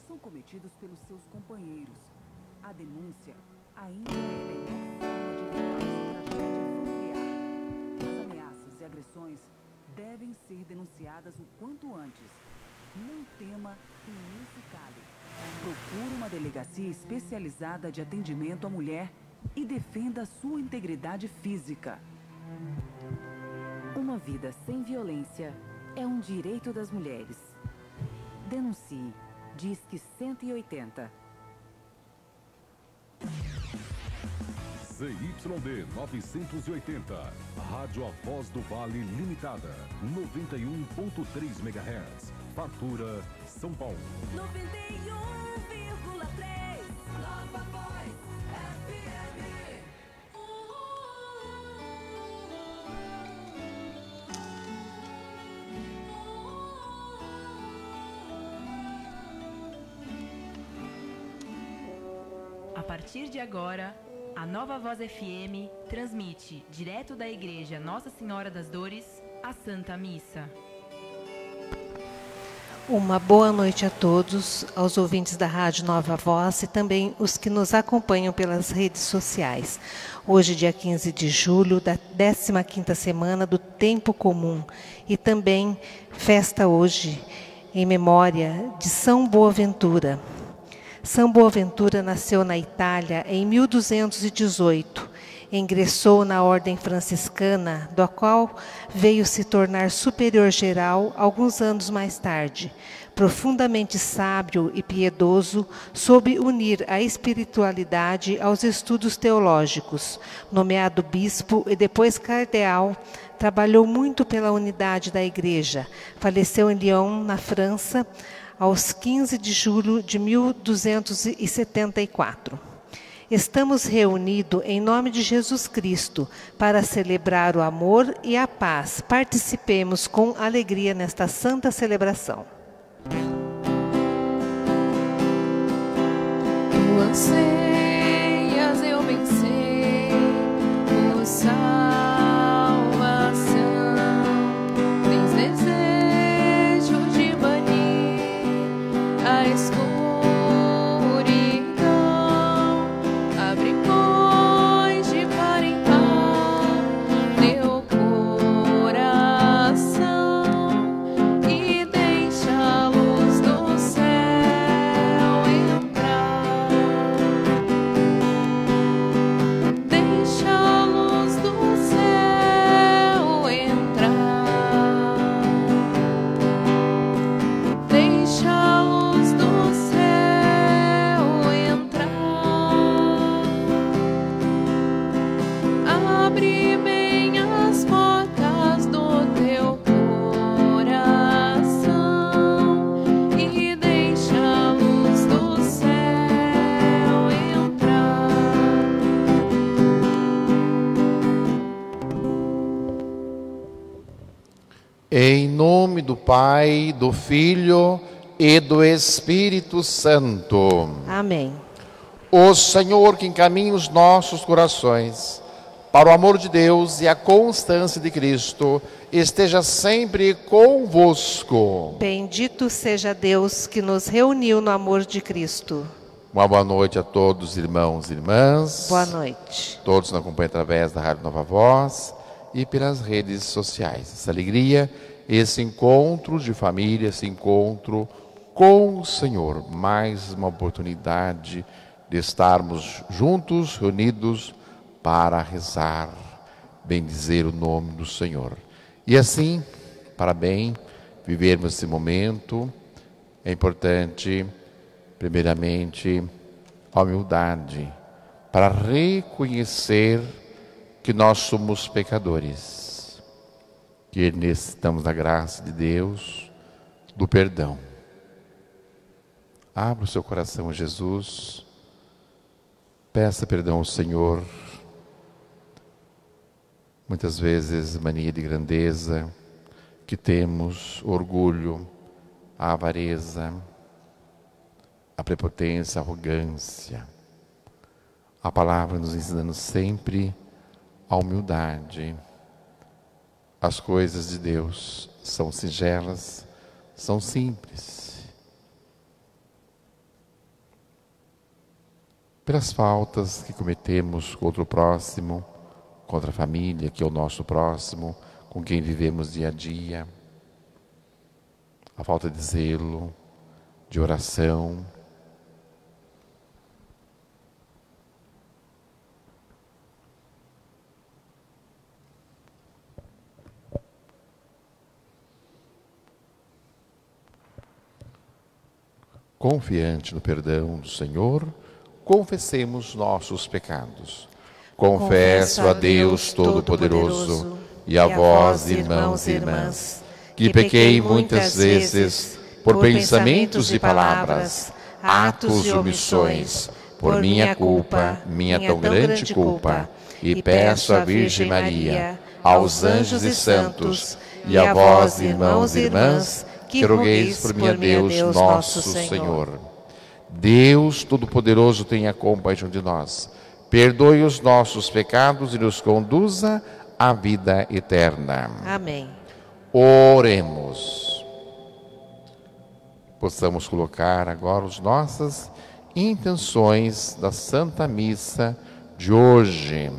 são cometidos pelos seus companheiros. A denúncia ainda é a melhor forma de evitar essa tragédia familiar. As ameaças e agressões devem ser denunciadas o quanto antes. Não tema e não se cale. Procure uma delegacia especializada de atendimento à mulher e defenda a sua integridade física. Uma vida sem violência é um direito das mulheres. Denuncie. Disque 180. ZYD 980, Rádio A Voz do Vale Limitada, 91.3 MHz, Fartura, São Paulo. 91,3, Nova Voz FM. A partir de agora, a Nova Voz FM transmite, direto da Igreja Nossa Senhora das Dores, a Santa Missa. Uma boa noite a todos, aos ouvintes da Rádio Nova Voz e também os que nos acompanham pelas redes sociais. Hoje, dia 15 de julho, da 15ª semana do Tempo Comum, e também festa hoje em memória de São Boaventura. São Boaventura nasceu na Itália em 1218. Ingressou na ordem franciscana, da qual veio se tornar superior geral alguns anos mais tarde. Profundamente sábio e piedoso, soube unir a espiritualidade aos estudos teológicos. Nomeado bispo e depois cardeal, trabalhou muito pela unidade da Igreja. Faleceu em Lyon, na França, aos 15 de julho de 1274. Estamos reunidos em nome de Jesus Cristo para celebrar o amor e a paz. Participemos com alegria nesta santa celebração. Tu anseias, eu venci, por salvação. Tens desejo de banir a escuridão. Abre, pois, de par em par teu coração e deixa a luz do céu entrar. Deixa a luz do céu entrar. Deixa a luz do céu entrar. Abre bem as portas do teu coração e deixa a luz do céu entrar. Em nome do Pai, do Filho e do Espírito Santo. Amém. O Senhor que encaminha os nossos corações para o amor de Deus e a constância de Cristo, esteja sempre convosco. Bendito seja Deus que nos reuniu no amor de Cristo. Uma boa noite a todos, irmãos e irmãs. Boa noite. Todos nos acompanham através da Rádio Nova Voz e pelas redes sociais. Essa alegria, esse encontro de família, esse encontro com o Senhor. Mais uma oportunidade de estarmos juntos, reunidos, para rezar, bendizer o nome do Senhor. E assim, para bem vivermos esse momento, é importante, primeiramente, a humildade, para reconhecer que nós somos pecadores, que necessitamos da graça de Deus, do perdão. Abra o seu coração a Jesus, peça perdão ao Senhor. Muitas vezes, mania de grandeza, que temos, orgulho, a avareza, a prepotência, a arrogância. A palavra nos ensinando sempre a humildade. As coisas de Deus são singelas, são simples. pelas faltas que cometemos contra o próximo, contra a família, que é o nosso próximo, com quem vivemos dia a dia, a falta de zelo, de oração. Confiante no perdão do Senhor, confessemos nossos pecados. Confesso a Deus Todo-Poderoso e a vós, irmãos e irmãs, que pequei muitas vezes por pensamentos e palavras, atos e omissões, por minha culpa, minha tão grande culpa, e peço à Virgem Maria, aos anjos e santos, e a vós, irmãos e irmãs, que rogueis por mim a Deus nosso Senhor. Deus Todo-Poderoso, tenha compaixão de nós, perdoe os nossos pecados e nos conduza à vida eterna. Amém. Oremos. Possamos colocar agora as nossas intenções da Santa Missa de hoje.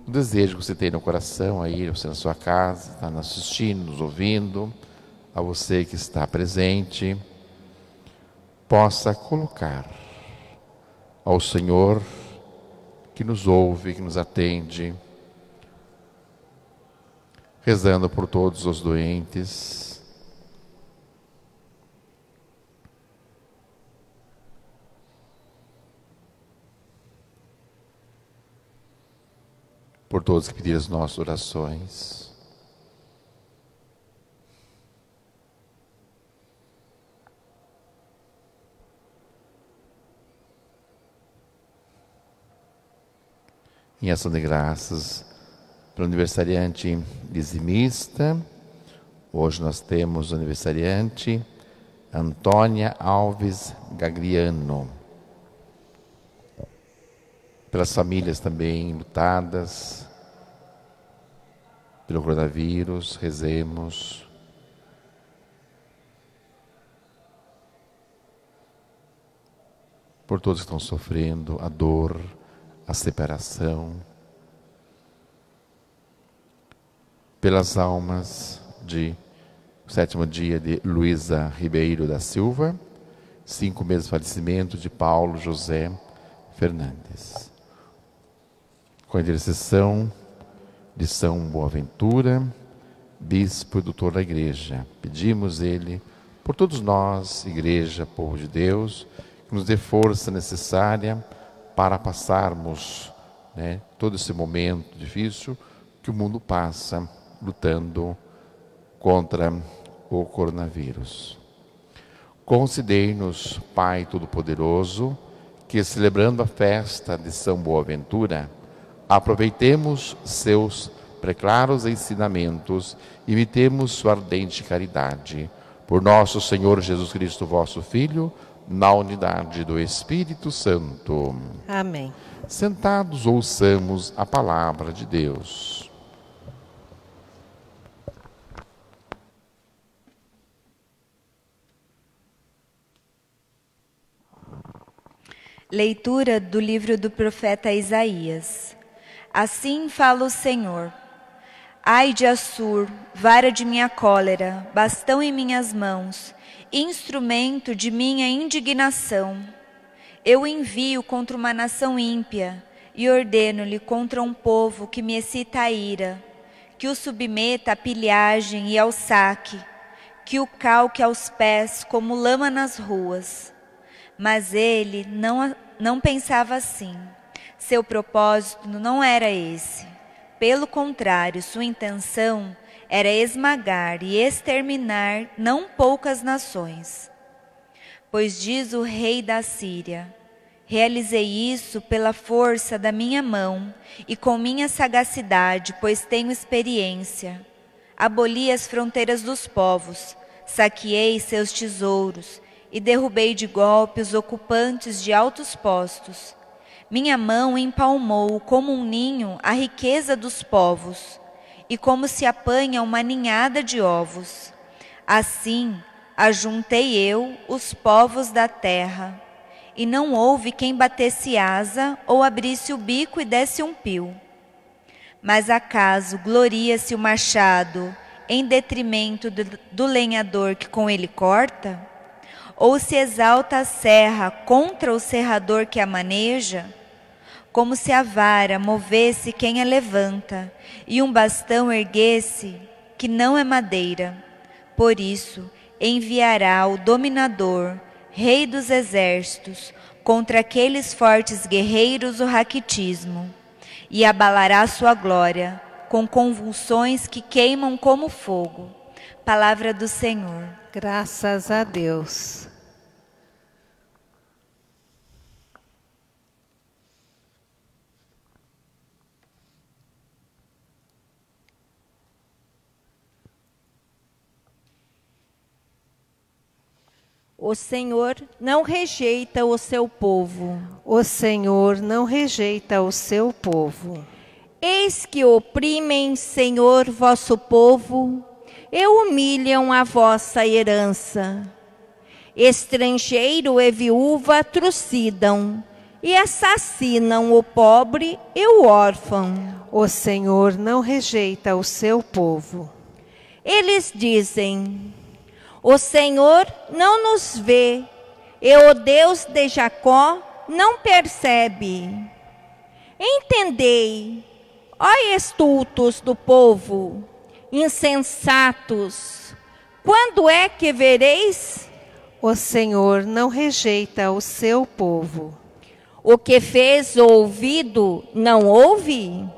O desejo que você tem no coração aí, você na sua casa, está nos assistindo, nos ouvindo, a você que está presente, possa colocar ao Senhor que nos ouve, que nos atende, rezando por todos os doentes, por todos que pediram as nossas orações. Em ação de graças para o aniversariante dizimista. Hoje nós temos o aniversariante Antônia Alves Gagliano. Pelas famílias também lutadas pelo coronavírus, rezemos. Por todos que estão sofrendo a dor, a separação, pelas almas de sétimo dia de Luísa Ribeiro da Silva, 5 meses de falecimento de Paulo José Fernandes. Com a intercessão de São Boaventura, bispo e doutor da Igreja, pedimos ele por todos nós, Igreja, povo de Deus, que nos dê força necessária para passarmos, todo esse momento difícil que o mundo passa lutando contra o coronavírus. Concedei-nos, Pai Todo-Poderoso, que celebrando a festa de São Boaventura, aproveitemos seus preclaros ensinamentos e imitemos sua ardente caridade. Por nosso Senhor Jesus Cristo, vosso Filho, na unidade do Espírito Santo. Amém. Sentados, ouçamos a palavra de Deus. Leitura do livro do profeta Isaías. Assim fala o Senhor: Ai de Assur, vara de minha cólera, bastão em minhas mãos, instrumento de minha indignação. Eu envio contra uma nação ímpia e ordeno-lhe contra um povo que me excita a ira, que o submeta à pilhagem e ao saque, que o calque aos pés como lama nas ruas. Mas ele não pensava assim. Seu propósito não era esse. Pelo contrário, sua intenção era esmagar e exterminar não poucas nações. Pois diz o rei da Síria: realizei isso pela força da minha mão e com minha sagacidade, pois tenho experiência. Aboli as fronteiras dos povos, saqueei seus tesouros e derrubei de golpe os ocupantes de altos postos. Minha mão empalmou como um ninho a riqueza dos povos, e como se apanha uma ninhada de ovos. Assim ajuntei eu os povos da terra, e não houve quem batesse asa ou abrisse o bico e desse um pio. Mas acaso gloria-se o machado em detrimento do lenhador que com ele corta? Ou se exalta a serra contra o serrador que a maneja? Como se a vara movesse quem a levanta, e um bastão erguesse que não é madeira. Por isso enviará o dominador, rei dos exércitos, contra aqueles fortes guerreiros do raquitismo, e abalará sua glória, com convulsões que queimam como fogo. Palavra do Senhor. Graças a Deus. O Senhor não rejeita o seu povo. O Senhor não rejeita o seu povo. Eis que oprimem, Senhor, vosso povo, e humilham a vossa herança. Estrangeiro e viúva trucidam, e assassinam o pobre e o órfão. O Senhor não rejeita o seu povo. Eles dizem: o Senhor não nos vê, e o Deus de Jacó não percebe. Entendei, ó estultos do povo, insensatos, quando é que vereis? O Senhor não rejeita o seu povo. O que fez o ouvido não ouve?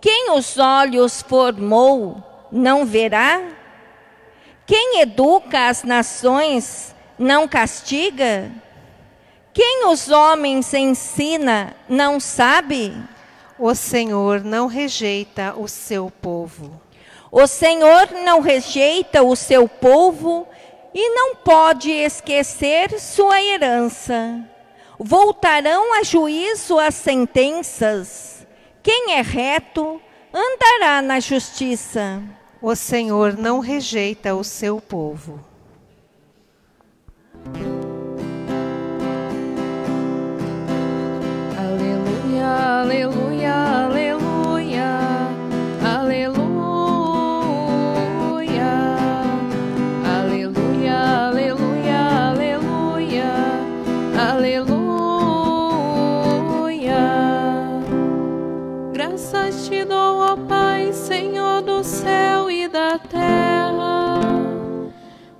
Quem os olhos formou não verá? Quem educa as nações não castiga? Quem os homens ensina não sabe? O Senhor não rejeita o seu povo. O Senhor não rejeita o seu povo e não pode esquecer sua herança. Voltarão a juízo as sentenças. Quem é reto andará na justiça. O Senhor não rejeita o seu povo. Aleluia, aleluia, aleluia, aleluia, aleluia, aleluia, aleluia, aleluia. Graças te dou, ó Pai, Senhor do céu e da terra,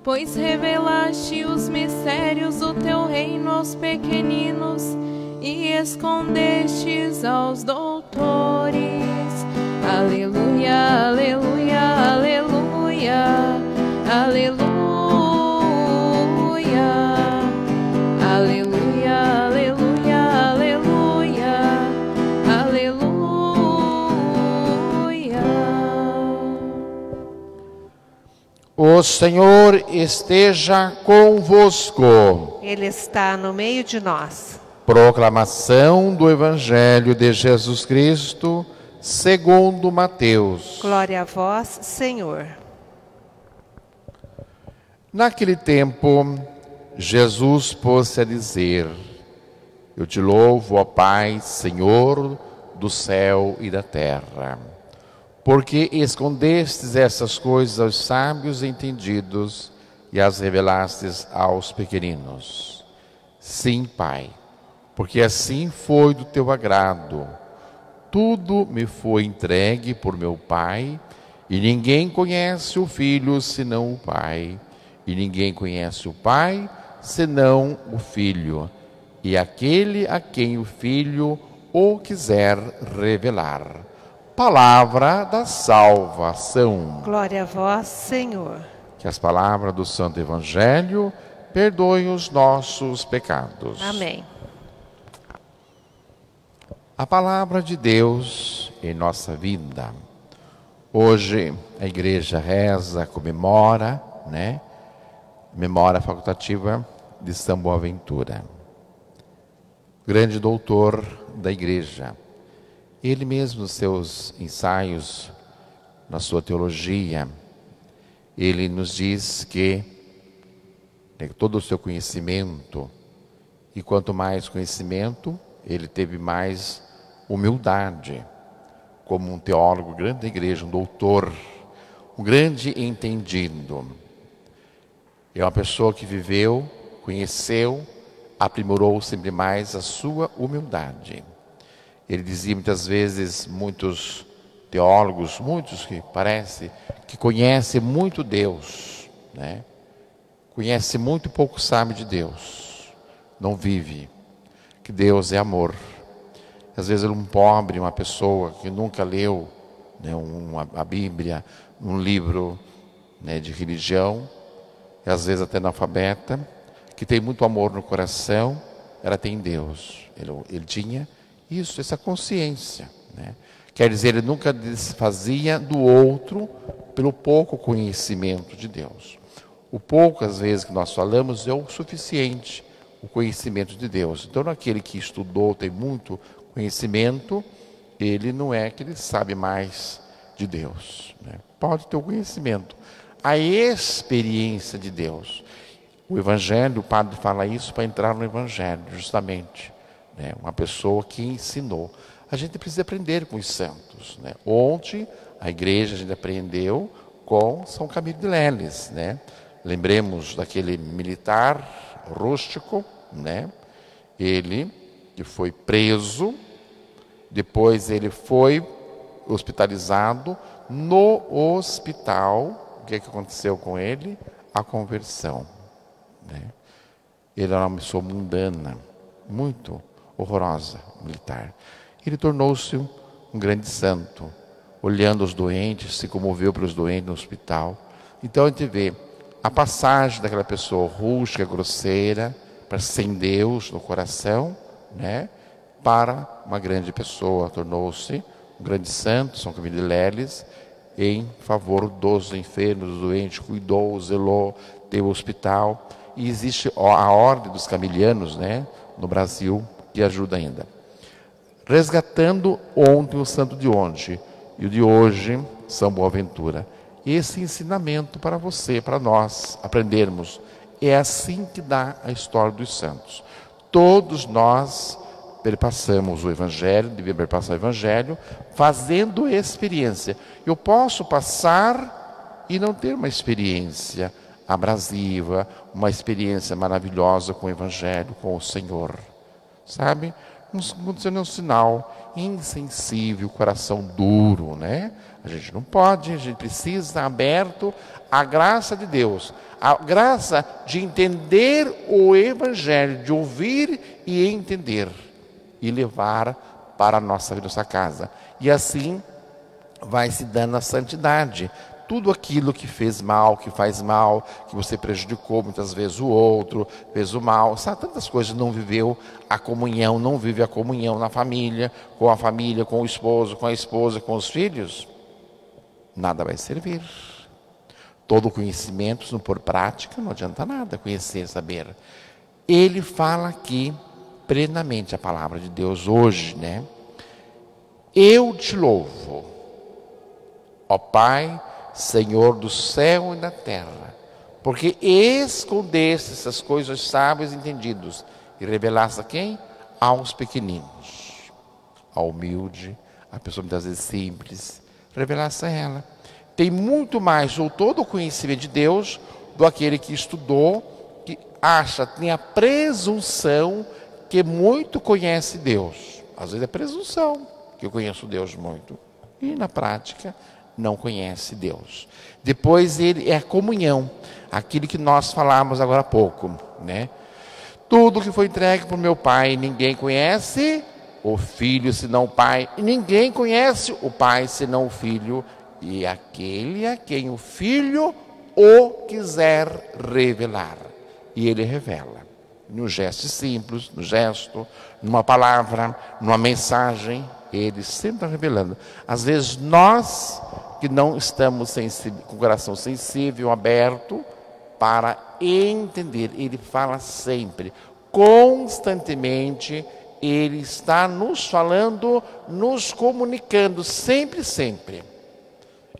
pois revelaste os mistérios do teu reino aos pequeninos e escondestes aos doutores. Aleluia, aleluia, aleluia, aleluia, aleluia, aleluia, aleluia, aleluia. O Senhor esteja convosco. Ele está no meio de nós. Proclamação do Evangelho de Jesus Cristo, segundo Mateus. Glória a vós, Senhor. Naquele tempo, Jesus pôs-se a dizer: eu te louvo, ó Pai, Senhor do céu e da terra, porque escondestes essas coisas aos sábios e entendidos e as revelastes aos pequeninos. Sim, Pai, porque assim foi do teu agrado. Tudo me foi entregue por meu Pai, e ninguém conhece o Filho senão o Pai, e ninguém conhece o Pai senão o Filho, e aquele a quem o Filho o quiser revelar. Palavra da salvação. Glória a vós, Senhor. Que as palavras do Santo Evangelho perdoem os nossos pecados. Amém. A palavra de Deus em nossa vida. Hoje a igreja reza, comemora, memória facultativa de São Boaventura, grande doutor da igreja. Ele mesmo, nos seus ensaios, na sua teologia, ele nos diz que todo o seu conhecimento, E quanto mais conhecimento, ele teve mais humildade. Como um teólogo grande da igreja, um doutor, um grande entendido. É uma pessoa que viveu, conheceu, aprimorou sempre mais a sua humildade. Ele dizia muitas vezes, muitos teólogos, muitos que parece que conhecem muito Deus, né? Conhece muito pouco, sabe de Deus, não vive, que Deus é amor. Às vezes um pobre, uma pessoa que nunca leu, né, a Bíblia, um livro, né, de religião, e às vezes até analfabeta, que tem muito amor no coração, ela tem Deus. Ele tinha isso, essa consciência, né? Quer dizer, ele nunca desfazia do outro pelo pouco conhecimento de Deus. O pouco, às vezes, que nós falamos é o suficiente, o conhecimento de Deus. Então, aquele que estudou, tem muito conhecimento, ele não é que ele sabe mais de Deus, né? Pode ter o conhecimento, a experiência de Deus. O Evangelho, o padre fala isso para entrar no Evangelho, justamente, né? Uma pessoa que ensinou. A gente precisa aprender com os santos, né? Ontem, a igreja, a gente aprendeu com São Camilo de Leles, né? Lembremos daquele militar rústico, né? Ele que foi preso, depois ele foi hospitalizado. No hospital, o que aconteceu com ele? A conversão, né? Ele era uma pessoa mundana, muito horrorosa, militar. Ele tornou-se um grande santo, olhando os doentes, se comoveu pelos doentes no hospital. Então a gente vê a passagem daquela pessoa rústica, grosseira, para sem Deus no coração, né, para uma grande pessoa. Tornou-se um grande santo, São Camilo de Leles, em favor dos enfermos, dos doentes, cuidou, zelou, teve o hospital. E existe a ordem dos camilianos, né, no Brasil, que ajuda ainda. Resgatando ontem o santo de ontem e o de hoje, São Boaventura. Esse ensinamento para você, para nós aprendermos. É assim que dá a história dos santos. Todos nós perpassamos o Evangelho, devemos perpassar o Evangelho, fazendo experiência. Eu posso passar e não ter uma experiência abrasiva, uma experiência maravilhosa com o Evangelho, com o Senhor. Sabe? Um sinal insensível, coração duro, né? A gente não pode, a gente precisa estar aberto à graça de Deus, a graça de entender o Evangelho, de ouvir e entender, e levar para a nossa casa. E assim vai se dando a santidade. Tudo aquilo que fez mal, que faz mal, que você prejudicou muitas vezes o outro, fez o mal, sabe? Tantas coisas, não viveu a comunhão, não vive a comunhão na família, com o esposo, com a esposa, com os filhos, nada vai servir. Todo conhecimento, se não for prática, não adianta nada conhecer, saber. Ele fala aqui plenamente a palavra de Deus hoje, né? Eu te louvo, ó Pai, Senhor do céu e da terra, porque escondeste essas coisas sábios e entendidos e revelaste a quem? Aos pequeninos, ao humilde, a pessoa muitas vezes simples, revelaste a ela. Tem muito mais ou todo o conhecimento de Deus do aquele que estudou, que acha, tem a presunção que muito conhece Deus. Às vezes é presunção que eu conheço Deus muito, e na prática não conhece Deus. Depois ele é a comunhão, aquilo que nós falamos agora há pouco, né? Tudo que foi entregue por meu Pai, ninguém conhece o Filho senão o Pai, e ninguém conhece o Pai senão o Filho, e aquele a quem o Filho o quiser revelar. E ele revela, num gesto simples, no gesto, numa palavra, numa mensagem, ele sempre está revelando. Às vezes nós que não estamos com o coração sensível, aberto, para entender. Ele fala sempre, constantemente, ele está nos falando, nos comunicando, sempre, sempre.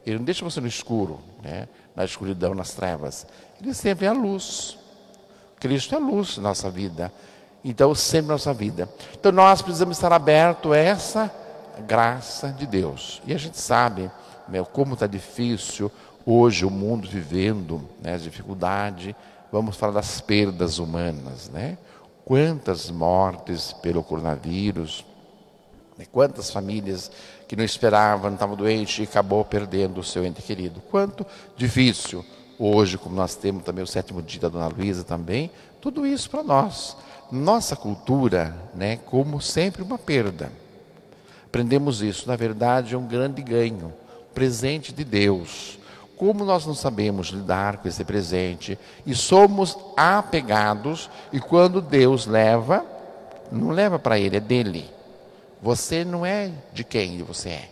Ele não deixa você no escuro, né? Na escuridão, nas trevas. Ele sempre é a luz. Cristo é a luz da nossa vida. Então, sempre na nossa vida. Então, nós precisamos estar abertos a essa graça de Deus. E a gente sabe, como está difícil hoje o mundo vivendo, né, as dificuldades. Vamos falar das perdas humanas, né? Quantas mortes pelo coronavírus, né? Quantas famílias que não esperavam, não estavam doentes e acabou perdendo o seu ente querido. Quanto difícil hoje, como nós temos também o 7º dia da Dona Luísa também, tudo isso para nós. Nossa cultura, né, como sempre uma perda. Aprendemos isso, na verdade é um grande ganho, presente de Deus. Como nós não sabemos lidar com esse presente e somos apegados, e quando Deus leva, não leva para Ele, é dele. Você não é de quem você é,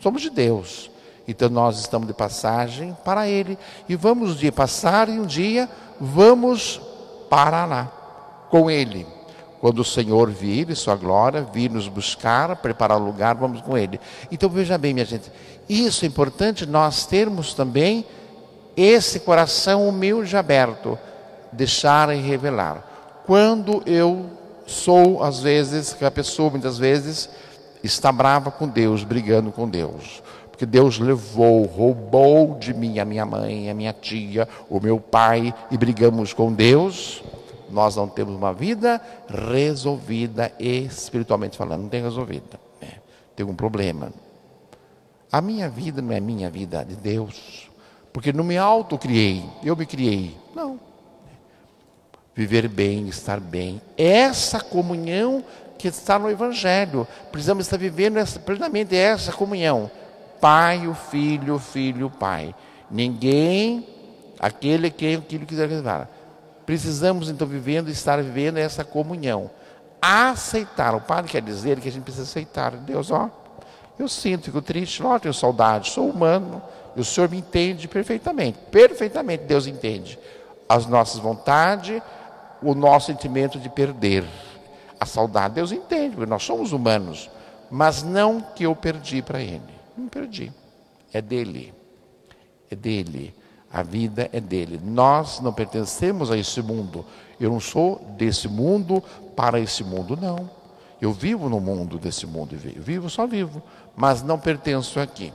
somos de Deus. Então nós estamos de passagem para Ele e vamos um dia passar e um dia vamos parar lá com Ele. Quando o Senhor vir, em sua glória, vir nos buscar, preparar o lugar, vamos com Ele. Então veja bem, minha gente, isso é importante nós termos também esse coração humilde e aberto, deixar e revelar. Quando eu sou, às vezes, que a pessoa muitas vezes está brava com Deus, brigando com Deus, porque Deus levou, roubou de mim a minha mãe, a minha tia, o meu pai, e brigamos com Deus, nós não temos uma vida resolvida espiritualmente falando, não tem resolvida, né? Tem um problema. A minha vida não é minha vida, é de Deus, porque não me autocriei, eu me criei, não. Viver bem, estar bem, essa comunhão que está no Evangelho, precisamos estar vivendo plenamente essa comunhão, Pai, o Filho, o Pai, ninguém, aquilo quiser levar. Precisamos então estar vivendo essa comunhão, aceitar. O Padre quer dizer que a gente precisa aceitar. Deus, eu sinto, fico triste, tenho saudade, sou humano, e o Senhor me entende perfeitamente, Deus entende as nossas vontades, o nosso sentimento de perder, a saudade, Deus entende, porque nós somos humanos, mas não que eu perdi para Ele, não perdi, é dele, a vida é dele, nós não pertencemos a esse mundo, eu não sou desse mundo para esse mundo, não, eu vivo no mundo desse mundo, só vivo, mas não pertenço aqui,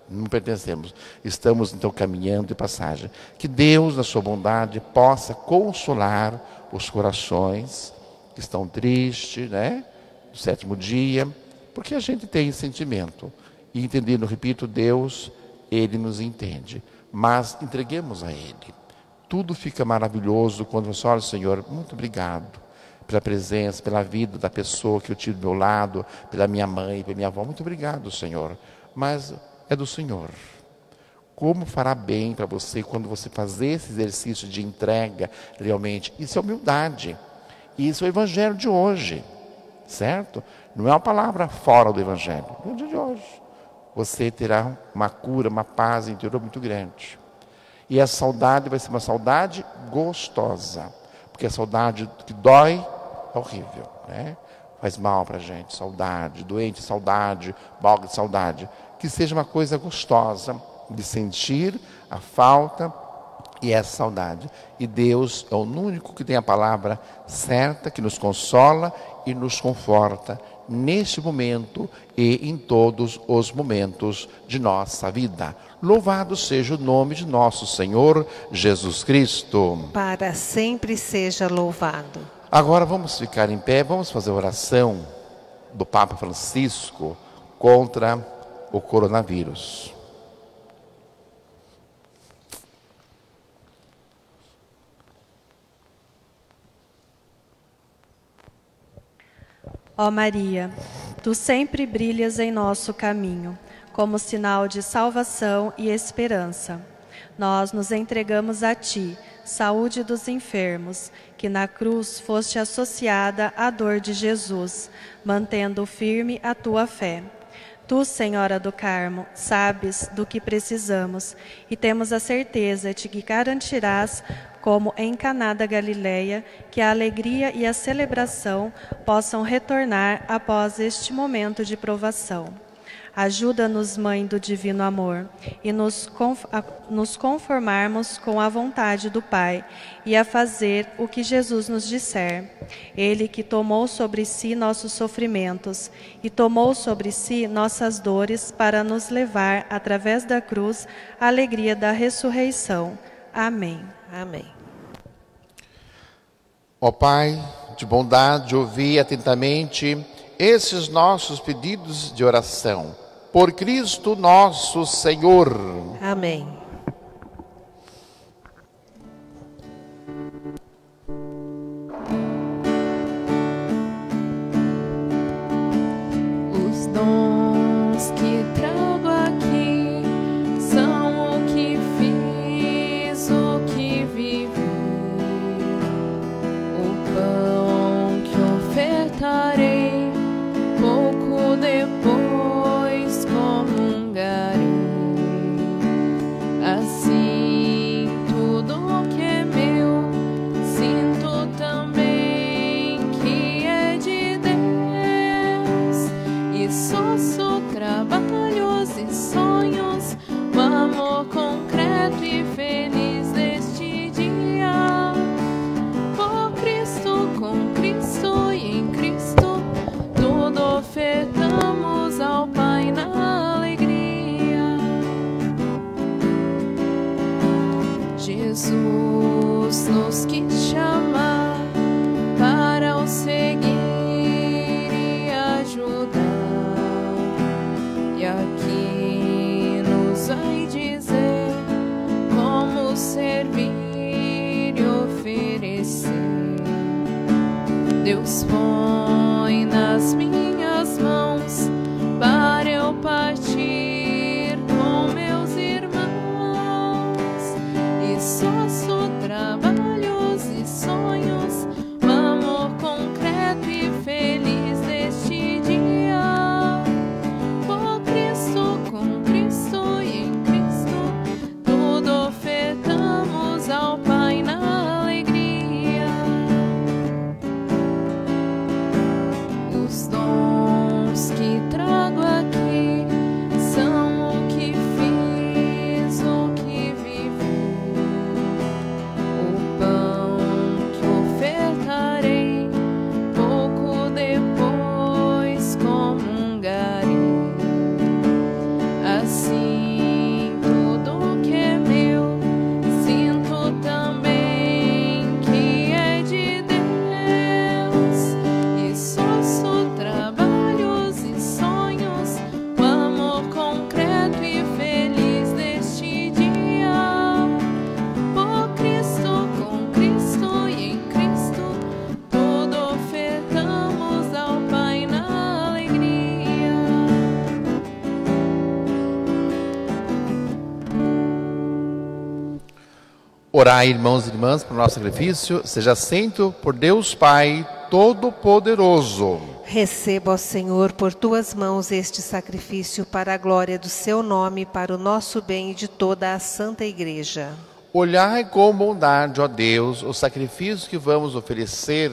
não pertencemos, estamos então caminhando de passagem, que Deus na sua bondade possa consolar os corações que estão tristes, né, no 7º dia, porque a gente tem sentimento, e entendendo, repito, Deus, Ele nos entende, mas entreguemos a Ele. Tudo fica maravilhoso quando você olha, Senhor, muito obrigado pela presença, pela vida da pessoa que eu tive do meu lado, pela minha mãe, pela minha avó, muito obrigado, Senhor, mas é do Senhor. Como fará bem para você quando você fazer esse exercício de entrega realmente? Isso é humildade, isso é o Evangelho de hoje, certo? Não é uma palavra fora do Evangelho, é o Evangelho de hoje. Você terá uma cura, uma paz interior muito grande. E a saudade vai ser uma saudade gostosa. Porque a saudade que dói é horrível, né? Faz mal para a gente, saudade, doente, saudade, balga de saudade. Que seja uma coisa gostosa de sentir a falta e essa saudade. E Deus é o único que tem a palavra certa, que nos consola e nos conforta neste momento e em todos os momentos de nossa vida. Louvado seja o nome de nosso Senhor Jesus Cristo. Para sempre seja louvado. Agora vamos ficar em pé, vamos fazer a oração do Papa Francisco contra o coronavírus. Ó Maria, tu sempre brilhas em nosso caminho, como sinal de salvação e esperança. Nós nos entregamos a ti, saúde dos enfermos, que na cruz foste associada à dor de Jesus, mantendo firme a tua fé. Tu, Senhora do Carmo, sabes do que precisamos e temos a certeza de que garantirás, como em Caná da Galileia, que a alegria e a celebração possam retornar após este momento de provação. Ajuda-nos, Mãe do Divino Amor, e nos conformarmos com a vontade do Pai e a fazer o que Jesus nos disser. Ele que tomou sobre si nossos sofrimentos e tomou sobre si nossas dores para nos levar, através da cruz, à alegria da ressurreição. Amém. Amém. Ó Pai, de bondade, ouvi atentamente esses nossos pedidos de oração. Por Cristo nosso Senhor. Amém. Os dons que trago aqui são o que fiz, o que vivi, o pão que ofertarei pouco depois comungarei. Assim tudo que é meu sinto também que é de Deus, e soço trabalhos e sonhos, o amor concreto e feliz deste dia. Por Cristo, com Cristo e em Cristo, tudo ofertamos ao Pai na alegria. Jesus nos quis chamar para o seguir e ajudar, e aqui nos vai dizer como servir e oferecer. Deus põe nas minhas mãos para eu partir com meus irmãos, e soço trabalhos e sonhos, o amor concreto e feliz deste dia. Por Cristo, com Cristo e em Cristo, tudo ofertamos ao Pai na alegria. Os dons que trago aqui são o que fiz, o que vivi, o pão que ofertarei pouco depois comungarei. Assim tudo que é meu sinto também que é de Deus, e soço trabalhos e sonhos, o amor concreto e feliz deste dia. Por Cristo, com Cristo e em Cristo, tudo ofertamos ao Pai na alegria. Orai, irmãos e irmãs, para o nosso sacrifício. Seja aceito por Deus Pai Todo-Poderoso. Receba, ó Senhor, por tuas mãos este sacrifício para a glória do seu nome, para o nosso bem e de toda a Santa Igreja. Olhai com bondade, ó Deus, os sacrifícios que vamos oferecer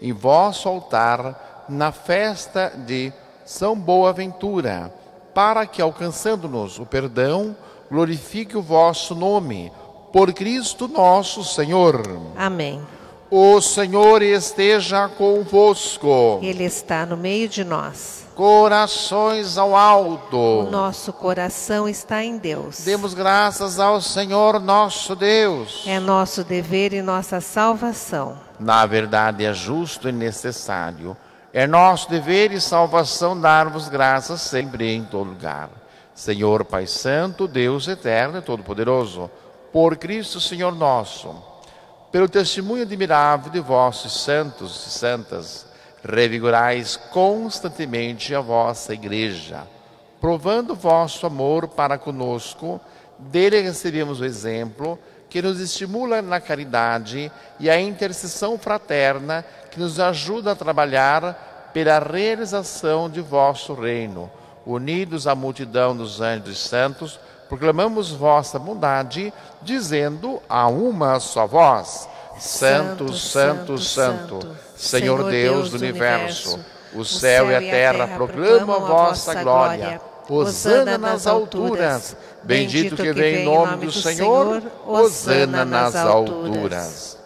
em vosso altar na festa de São Boaventura, para que, alcançando-nos o perdão, glorifique o vosso nome. Por Cristo nosso Senhor. Amém. O Senhor esteja convosco. Ele está no meio de nós. Corações ao alto. O nosso coração está em Deus. Demos graças ao Senhor nosso Deus. É nosso dever e nossa salvação. Na verdade é justo e necessário. É nosso dever e salvação dar-vos graças sempre e em todo lugar. Senhor Pai Santo, Deus eterno e todo-poderoso, por Cristo Senhor nosso, pelo testemunho admirável de vossos santos e santas, revigorais constantemente a vossa Igreja, provando vosso amor para conosco. Dele recebemos o exemplo que nos estimula na caridade e a intercessão fraterna que nos ajuda a trabalhar pela realização de vosso reino. Unidos à multidão dos anjos e santos, proclamamos vossa bondade, dizendo a uma só voz: Santo, Santo, Santo, Senhor Deus do universo, o céu e a terra proclamam a vossa glória. Hosana nas alturas. Bendito que vem em nome do Senhor. Hosana nas alturas.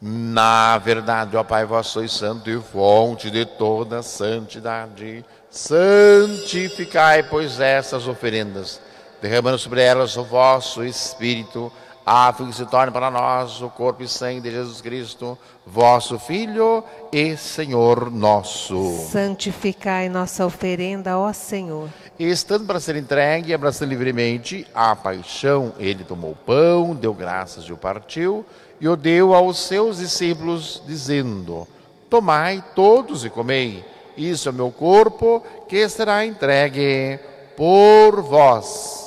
Na verdade, ó Pai, vós sois santo e fonte de toda santidade. Santificai, pois, essas oferendas, derramando sobre elas o vosso Espírito, a fim que se torne para nós o corpo e sangue de Jesus Cristo, vosso Filho e Senhor nosso. Santificai nossa oferenda, ó Senhor. E estando para ser entregue, abraçando livremente a paixão, ele tomou o pão, deu graças e o partiu, e o deu aos seus discípulos, dizendo: tomai todos e comei, isso é o meu corpo, que será entregue por vós.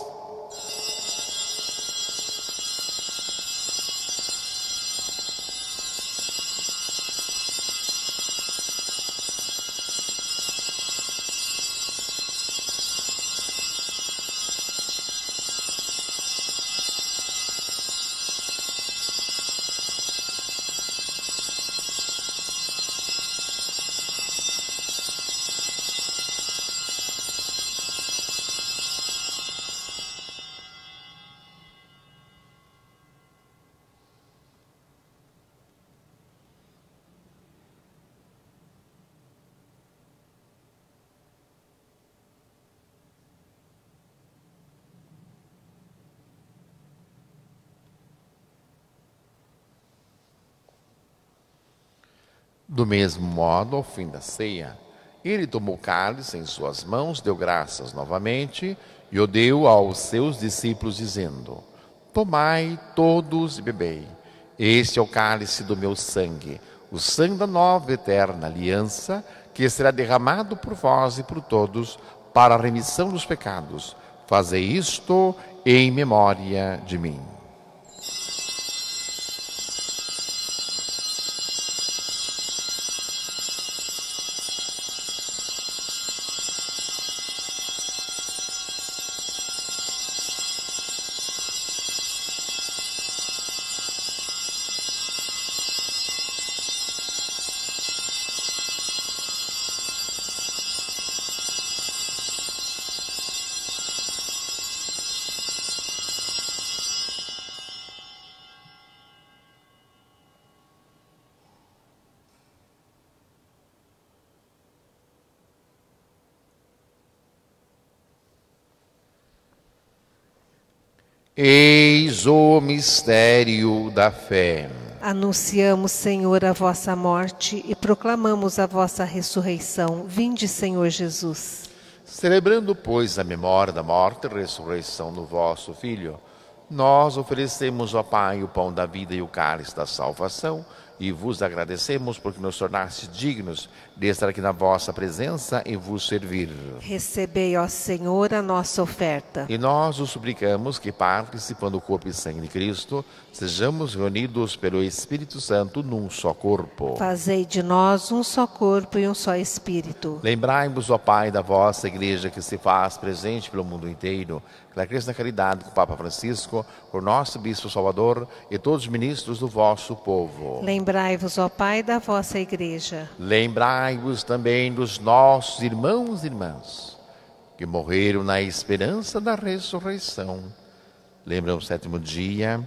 Do mesmo modo, ao fim da ceia, ele tomou o cálice em suas mãos, deu graças novamente e o deu aos seus discípulos, dizendo: tomai todos e bebei. Este é o cálice do meu sangue, o sangue da nova e eterna aliança, que será derramado por vós e por todos para a remissão dos pecados. Fazei isto em memória de mim. Eis o mistério da fé. Anunciamos, Senhor, a vossa morte e proclamamos a vossa ressurreição. Vinde, Senhor Jesus. Celebrando, pois, a memória da morte e ressurreição do vosso Filho, nós oferecemos, ó Pai, o pão da vida e o cálice da salvação, e vos agradecemos porque nos tornaste dignos de estar aqui na vossa presença e vos servir. Recebei, ó Senhor, a nossa oferta. E nós os suplicamos que, participando do corpo e sangue de Cristo, sejamos reunidos pelo Espírito Santo num só corpo. Fazei de nós um só corpo e um só Espírito. Lembrai-vos, ó Pai, da vossa Igreja que se faz presente pelo mundo inteiro, que ela cresça na caridade com o Papa Francisco, por nosso Bispo Salvador e todos os ministros do vosso povo. Lembrai-vos, ó Pai, da vossa Igreja. Lembrai-vos também dos nossos irmãos e irmãs que morreram na esperança da ressurreição. Lembra o 7º dia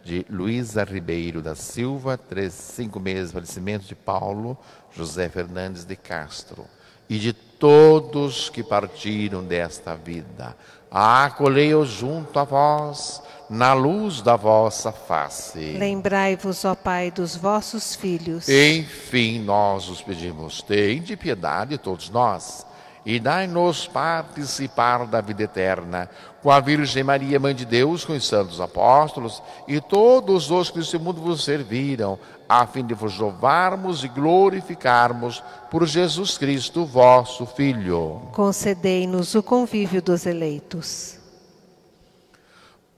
de Luísa Ribeiro da Silva, 5 meses de falecimento de Paulo José Fernandes de Castro e de todos que partiram desta vida. Acolhei-os junto a vós, na luz da vossa face. Lembrai-vos, ó Pai, dos vossos filhos. Enfim, nós os pedimos, tende piedade todos nós, e dai-nos participar da vida eterna, com a Virgem Maria, Mãe de Deus, com os santos apóstolos, e todos os que nesse mundo vos serviram, a fim de vos louvarmos e glorificarmos por Jesus Cristo, vosso Filho. Concedei-nos o convívio dos eleitos.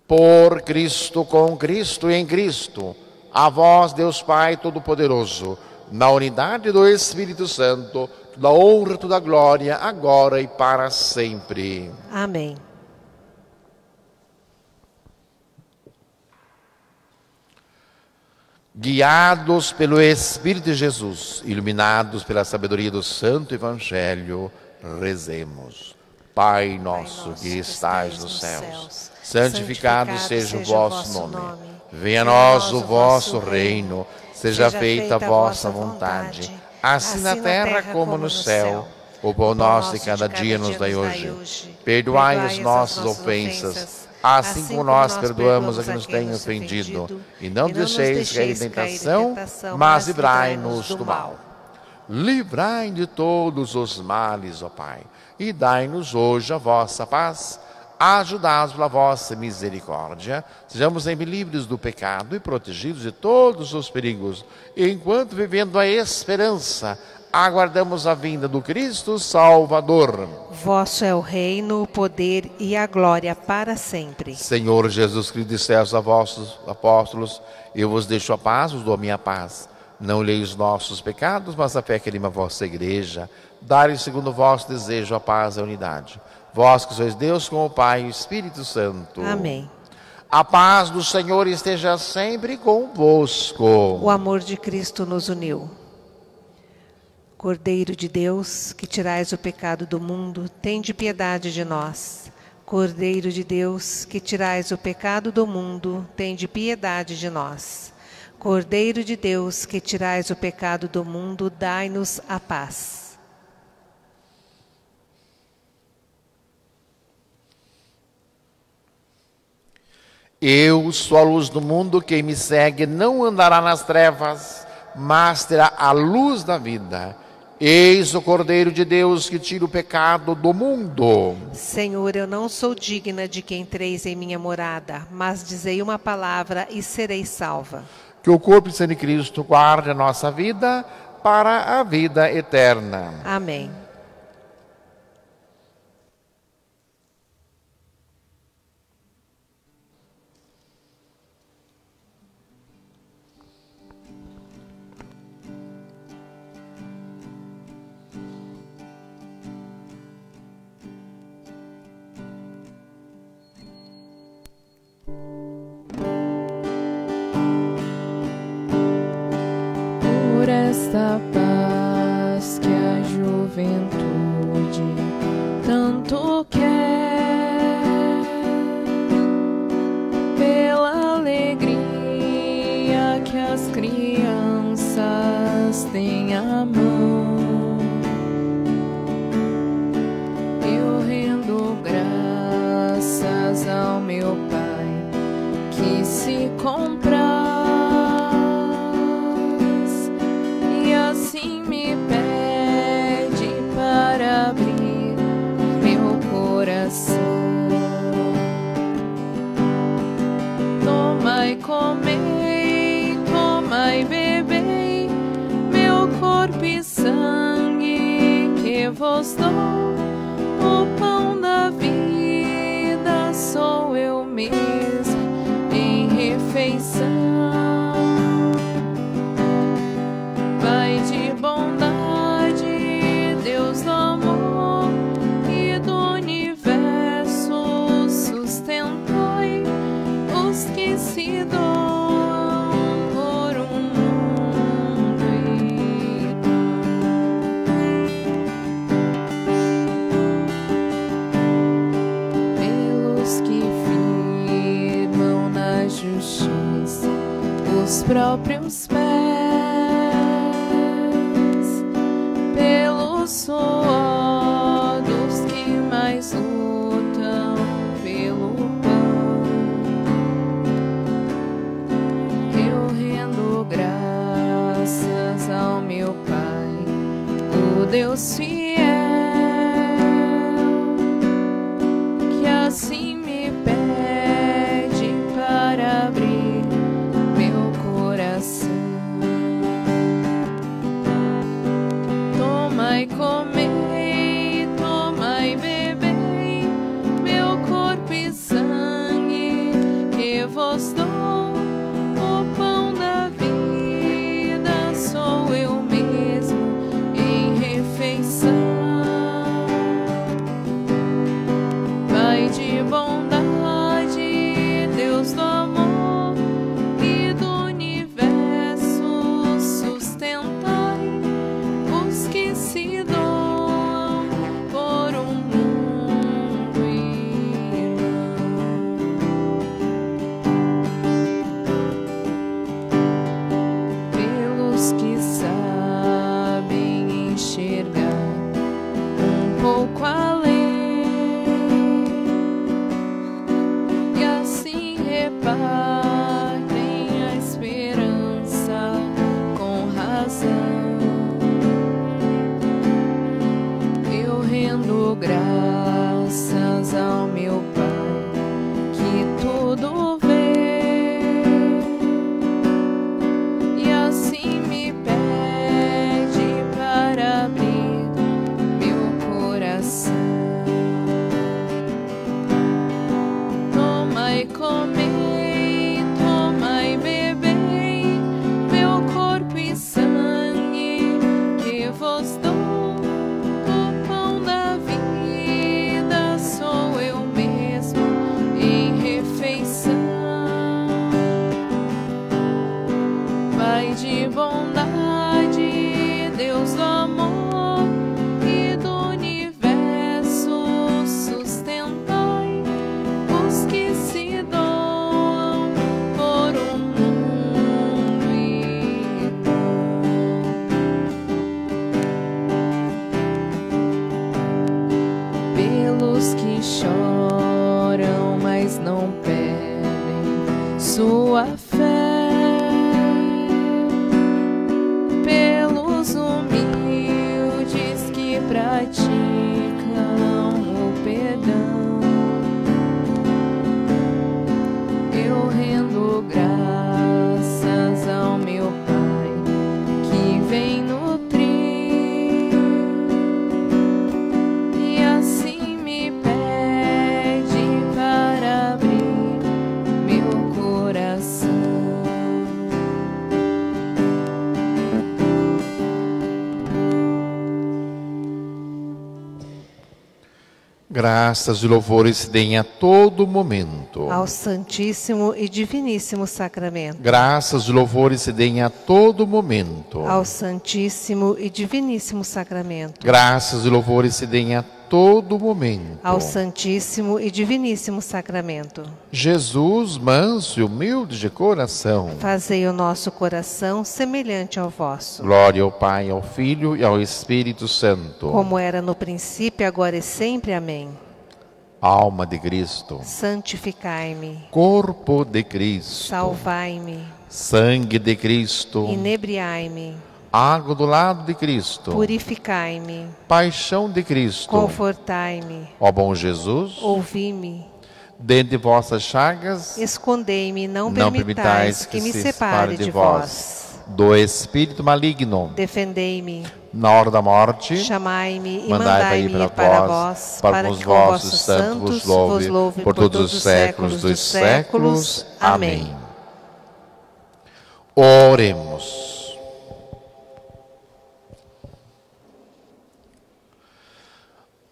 Por Cristo, com Cristo e em Cristo, a vós, Deus Pai Todo-Poderoso, na unidade do Espírito Santo, toda honra, toda glória, agora e para sempre. Amém. Guiados pelo Espírito de Jesus, iluminados pela sabedoria do Santo Evangelho, Rezemos. Pai nosso que estais nos céus, santificado seja o vosso nome. Venha a nós o vosso reino, seja feita a vossa vontade, assim na terra como no céu. O pão nosso de cada dia nos dai hoje. Perdoai as nossas ofensas, assim como nós perdoamos a quem nos tem ofendido. E não deixeis cair em tentação, mas livrai-nos do mal. Livrai de todos os males, ó Pai, e dai-nos hoje a vossa paz. Ajudados pela vossa misericórdia, sejamos sempre livres do pecado e protegidos de todos os perigos, enquanto vivendo a esperança, aguardamos a vinda do Cristo Salvador. Vosso é o reino, o poder e a glória para sempre. Senhor Jesus Cristo, disseste a vossos apóstolos: eu vos deixo a paz, vos dou a minha paz. Não leis os nossos pecados, mas a fé que anima a vossa igreja. Dai-lhe segundo o vosso desejo a paz e a unidade. Vós que sois Deus com o Pai e o Espírito Santo. Amém. A paz do Senhor esteja sempre convosco. O amor de Cristo nos uniu. Cordeiro de Deus, que tirais o pecado do mundo, tende piedade de nós. Cordeiro de Deus, que tirais o pecado do mundo, tende piedade de nós. Cordeiro de Deus, que tirais o pecado do mundo, dai-nos a paz. Eu sou a luz do mundo, quem me segue não andará nas trevas, mas terá a luz da vida. Eis o Cordeiro de Deus que tira o pecado do mundo. Senhor, eu não sou digna de que entreis em minha morada, mas dizei uma palavra e serei salva. Que o corpo e sangue de Cristo guarde a nossa vida para a vida eterna. Amém. Por esta paz que a juventude tanto quer, pela alegria que as crianças têm à mão, eu rendo graças ao meu Pai que se compraz e assim me pede para abrir meu coração. Tomai, comei, tomai, bebei, meu corpo e sangue que vos dou. O pão da vida sou eu mesmo em refeição. Pai de bondade, Deus do amor e do universo, sustentai os que se doam por um mundo pelos que firmam na justiça os próprios pés, pelo suor dos que mais lutam pelo pão, eu rendo graças ao meu Pai, o Deus fiel, que assim me pede para abrir meu coração. Tomai, comei, tomai, bebei, meu corpo e sangue que vos dou. O pão da vida sou eu mesmo em refeição. Graças e louvores se deem a todo momento ao Santíssimo e Diviníssimo Sacramento. Graças e louvores se deem a todo momento ao Santíssimo e Diviníssimo Sacramento. Graças e louvores se deem a todo momento ao Santíssimo e Diviníssimo Sacramento. Jesus, manso e humilde de coração, fazei o nosso coração semelhante ao vosso. Glória ao Pai, ao Filho e ao Espírito Santo, como era no princípio, agora e sempre. Amém. Alma de Cristo, santificai-me. Corpo de Cristo, salvai-me. Sangue de Cristo, inebriai-me. Água do lado de Cristo, purificai-me. Paixão de Cristo, confortai-me. Ó bom Jesus, ouvi-me. Dentre vossas chagas, escondei-me, não permitais que me separe de vós. Do espírito maligno, defendei-me. Na hora da morte, chamai-me e mandai-me para vós, para que com vossos santos vos louve por todos os séculos dos séculos. Amém. Oremos.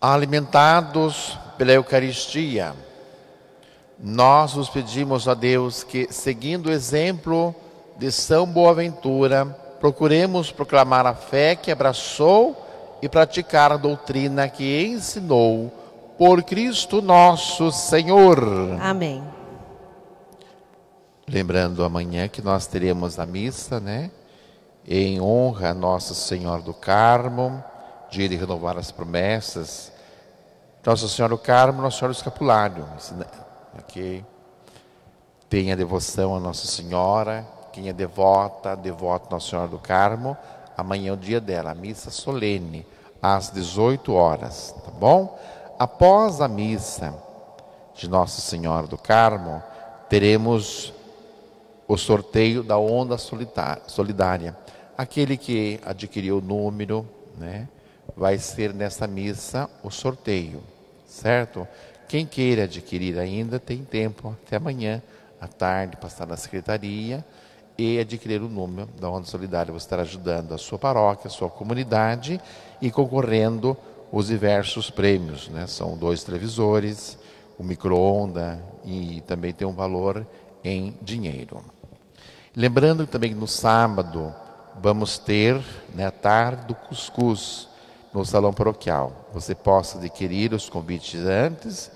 Alimentados pela Eucaristia, nós vos pedimos a Deus que, seguindo o exemplo de São Boaventura, procuremos proclamar a fé que abraçou e praticar a doutrina que ensinou, por Cristo nosso Senhor. Amém. Lembrando amanhã que nós teremos a missa, né? Em honra a Nossa Senhora do Carmo, dia de renovar as promessas. Nossa Senhora do Carmo, Nossa Senhora do Escapulário. Okay? Tenha devoção a Nossa Senhora. Quem é devoto a Nossa Senhora do Carmo. Amanhã é o dia dela, a missa solene, às 18 horas. Tá bom? Após a missa de Nossa Senhora do Carmo, teremos o sorteio da onda solidária. Aquele que adquiriu o número, né, vai ser nessa missa o sorteio, certo? Quem queira adquirir ainda tem tempo até amanhã à tarde, passar na secretaria e adquirir o número da onda solidária. Você estará ajudando a sua paróquia, a sua comunidade e concorrendo os diversos prêmios, né? São 2 televisores, um micro-onda e também tem um valor em dinheiro. Lembrando também que no sábado vamos ter, né, a tarde do cuscuz no salão paroquial. Você possa adquirir os convites antes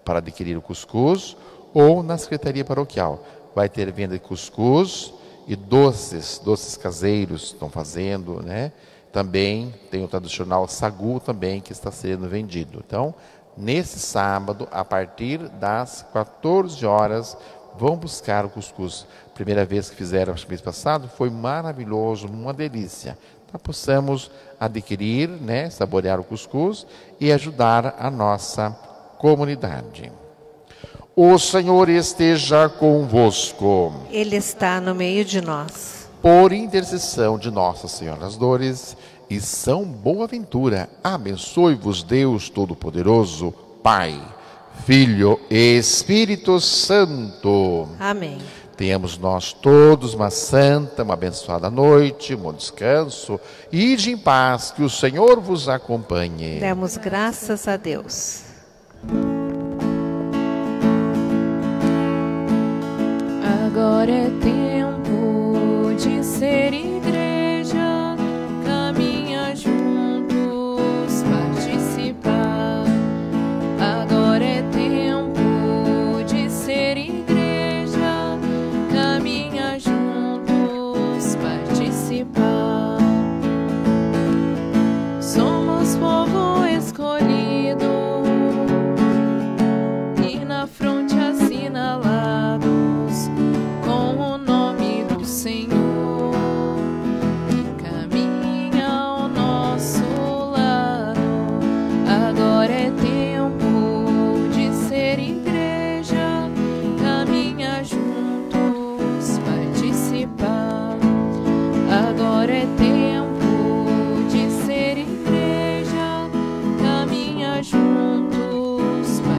para adquirir o cuscuz ou na secretaria paroquial. Vai ter venda de cuscuz e doces caseiros estão fazendo, né? Também tem o tradicional sagu também que está sendo vendido. Então, nesse sábado, a partir das 14 horas, vão buscar o cuscuz. Primeira vez que fizeram, acho que mês passado, foi maravilhoso, uma delícia. Então, possamos adquirir, né, saborear o cuscuz e ajudar a nossa comunidade. O Senhor esteja convosco. Ele está no meio de nós. Por intercessão de Nossa Senhora das Dores e São Boaventura, abençoe-vos Deus Todo-Poderoso, Pai, Filho e Espírito Santo. Amém. Tenhamos nós todos uma santa, uma abençoada noite, um bom descanso. Ide em paz, que o Senhor vos acompanhe. Demos graças a Deus. Agora é tempo